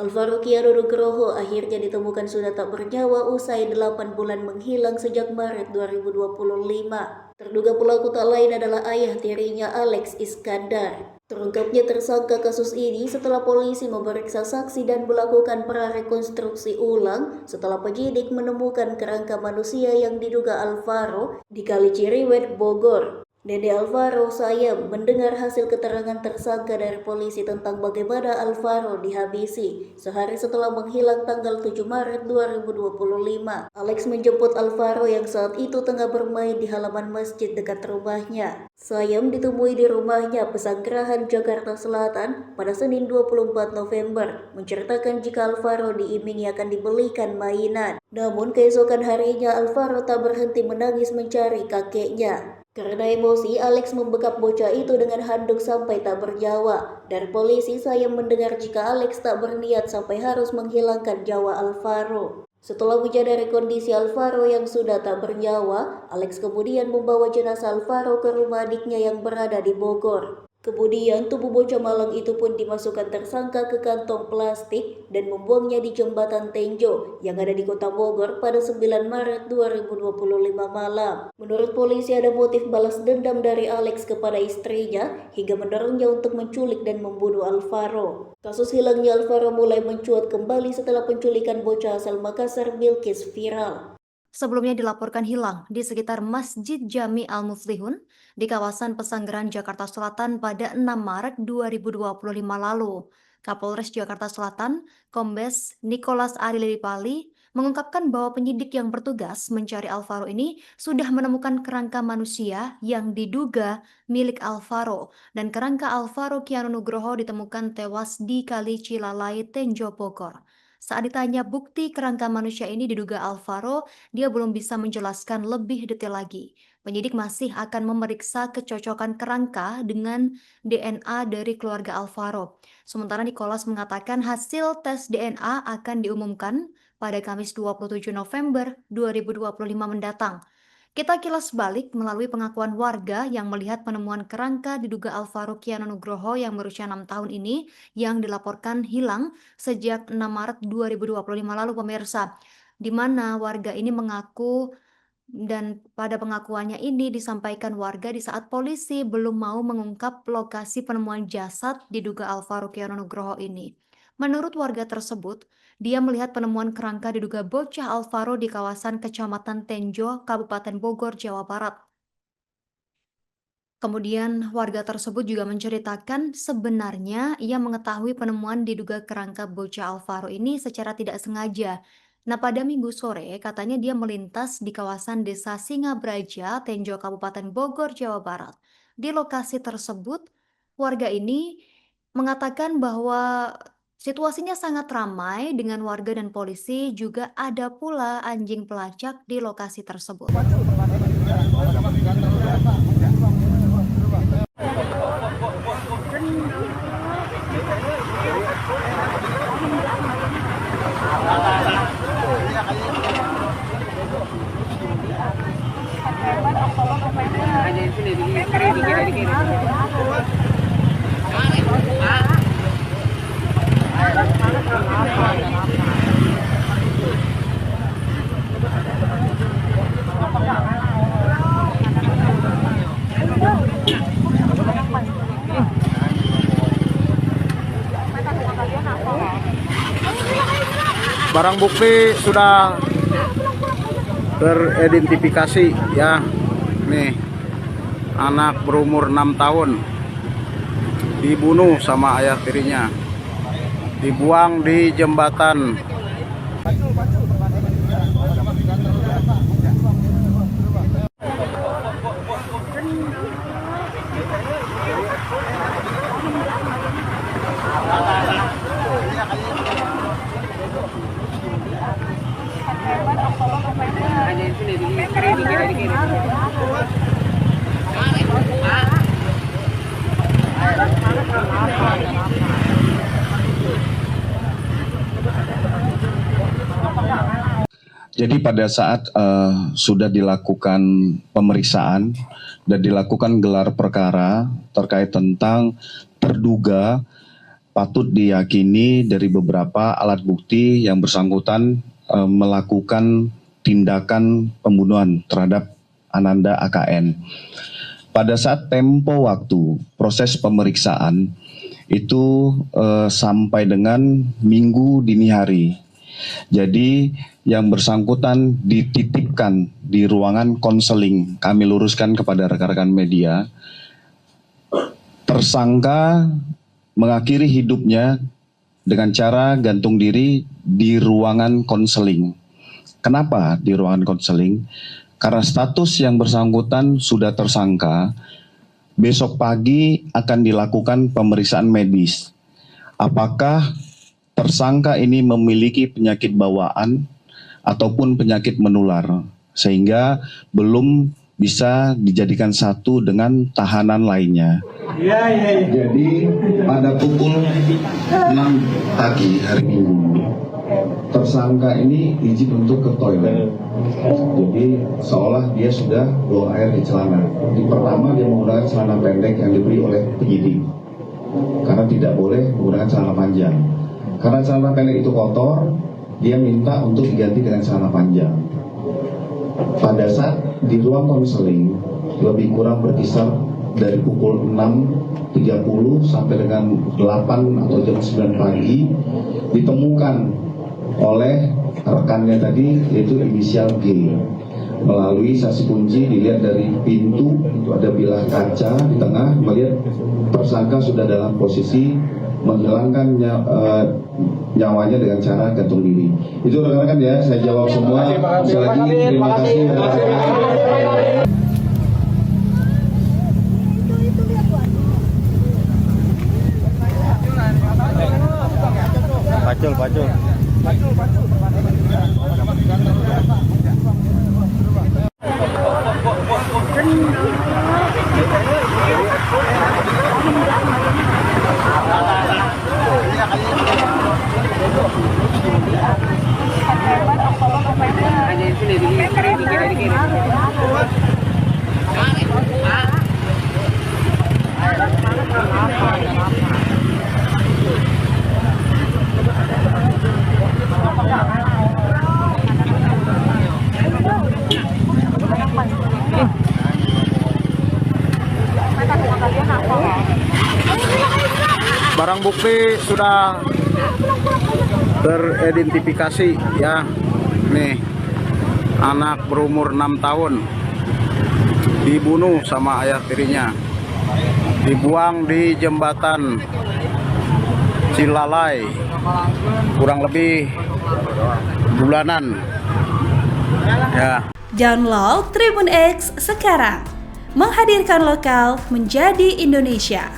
Alvaro Kiano Nugroho akhirnya ditemukan sudah tak bernyawa usai 8 bulan menghilang sejak Maret 2025. Terduga pelaku tak lain adalah ayah tirinya Alex Iskandar. Terungkapnya tersangka kasus ini setelah polisi memeriksa saksi dan melakukan prarekonstruksi ulang setelah penyidik menemukan kerangka manusia yang diduga Alvaro di Kali Ciriwet, Bogor. Dede Alvaro Sayem mendengar hasil keterangan tersangka dari polisi tentang bagaimana Alvaro dihabisi sehari setelah menghilang tanggal 7 Maret 2025. Alex menjemput Alvaro yang saat itu tengah bermain di halaman masjid dekat rumahnya. Sayem ditemui di rumahnya Pesanggerahan, Jakarta Selatan pada Senin 24 November, menceritakan jika Alvaro diiming akan dibelikan mainan. Namun keesokan harinya Alvaro tak berhenti menangis mencari kakeknya. Karena emosi, Alex membekap bocah itu dengan handuk sampai tak bernyawa. Dari polisi, saya mendengar jika Alex tak berniat sampai harus menghilangkan nyawa Alvaro. Setelah menyadari kondisi Alvaro yang sudah tak bernyawa, Alex kemudian membawa jenazah Alvaro ke rumah adiknya yang berada di Bogor. Kemudian tubuh bocah malang itu pun dimasukkan tersangka ke kantong plastik dan membuangnya di jembatan Tenjo yang ada di kota Bogor pada 9 Maret 2025 malam. Menurut polisi ada motif balas dendam dari Alex kepada istrinya hingga mendorongnya untuk menculik dan membunuh Alvaro. Kasus hilangnya Alvaro mulai mencuat kembali setelah penculikan bocah asal Makassar Bilkis viral. Sebelumnya dilaporkan hilang di sekitar Masjid Jami Al-Muflihun di kawasan Pesanggerahan, Jakarta Selatan pada 6 Maret 2025 lalu. Kapolres Jakarta Selatan, Kombes Nicholas Arilipali, mengungkapkan bahwa penyidik yang bertugas mencari Alvaro ini sudah menemukan kerangka manusia yang diduga milik Alvaro, dan kerangka Alvaro Kiano Nugroho ditemukan tewas di Kali Cilalai, Tenjo, Bogor. Saat ditanya bukti kerangka manusia ini diduga Alvaro, dia belum bisa menjelaskan lebih detail lagi. Penyidik masih akan memeriksa kecocokan kerangka dengan DNA dari keluarga Alvaro. Sementara Nicholas mengatakan hasil tes DNA akan diumumkan pada Kamis 27 November 2025 mendatang. Kita kilas balik melalui pengakuan warga yang melihat penemuan kerangka diduga Alvaro Kiano Nugroho yang berusia 6 tahun ini yang dilaporkan hilang sejak 6 Maret 2025 lalu, pemirsa. Di mana warga ini mengaku, dan pada pengakuannya ini disampaikan warga di saat polisi belum mau mengungkap lokasi penemuan jasad diduga Alvaro Kiano Nugroho ini. Menurut warga tersebut, dia melihat penemuan kerangka diduga bocah Alvaro di kawasan Kecamatan Tenjo, Kabupaten Bogor, Jawa Barat. Kemudian warga tersebut juga menceritakan sebenarnya ia mengetahui penemuan diduga kerangka bocah Alvaro ini secara tidak sengaja. Nah, pada Minggu sore katanya dia melintas di kawasan Desa Singabraja, Tenjo, Kabupaten Bogor, Jawa Barat. Di lokasi tersebut, warga ini mengatakan bahwa situasinya sangat ramai dengan warga dan polisi, juga ada pula anjing pelacak di lokasi tersebut. Barang bukti sudah teridentifikasi ya. Nih, anak berumur 6 tahun dibunuh sama ayah tirinya, dibuang di jembatan. Jadi pada saat sudah dilakukan pemeriksaan dan dilakukan gelar perkara terkait tentang terduga patut diyakini dari beberapa alat bukti yang bersangkutan melakukan tindakan pembunuhan terhadap Ananda AKN. Pada saat tempo waktu proses pemeriksaan itu sampai dengan Minggu dini hari. Jadi yang bersangkutan dititipkan di ruangan konseling. Kami luruskan kepada rekan-rekan media. Tersangka mengakhiri hidupnya dengan cara gantung diri di ruangan konseling. Kenapa di ruangan konseling? Karena status yang bersangkutan sudah tersangka, besok pagi akan dilakukan pemeriksaan medis. Apakah tersangka ini memiliki penyakit bawaan ataupun penyakit menular, sehingga belum bisa dijadikan satu dengan tahanan lainnya. Jadi pada pukul 6 pagi hari Minggu, tersangka ini izin untuk ke toilet. Jadi seolah dia sudah buang air di celana. Di pertama dia menggunakan celana pendek yang diberi oleh penyidik, karena tidak boleh menggunakan celana panjang. Karena celana pendek itu kotor, dia minta untuk diganti dengan celana panjang. Pada saat di ruang konseling, lebih kurang berkisar dari pukul 6.30 sampai dengan 8 atau jam 9 pagi, ditemukan oleh rekannya tadi, yaitu inisial G. Melalui saksi kunci dilihat dari pintu, itu ada bilah kaca di tengah, melihat tersangka sudah dalam posisi menghilangkan nyawanya dengan cara gantung diri. Itu rekan-rekan ya, saya jawab semua. Sekali lagi terima kasih. Pacul. Barang bukti sudah teridentifikasi ya. Nih, anak berumur 6 tahun dibunuh sama ayah tirinya, dibuang di jembatan Cilalai kurang lebih bulanan ya. Download Tribun X sekarang, menghadirkan lokal menjadi Indonesia.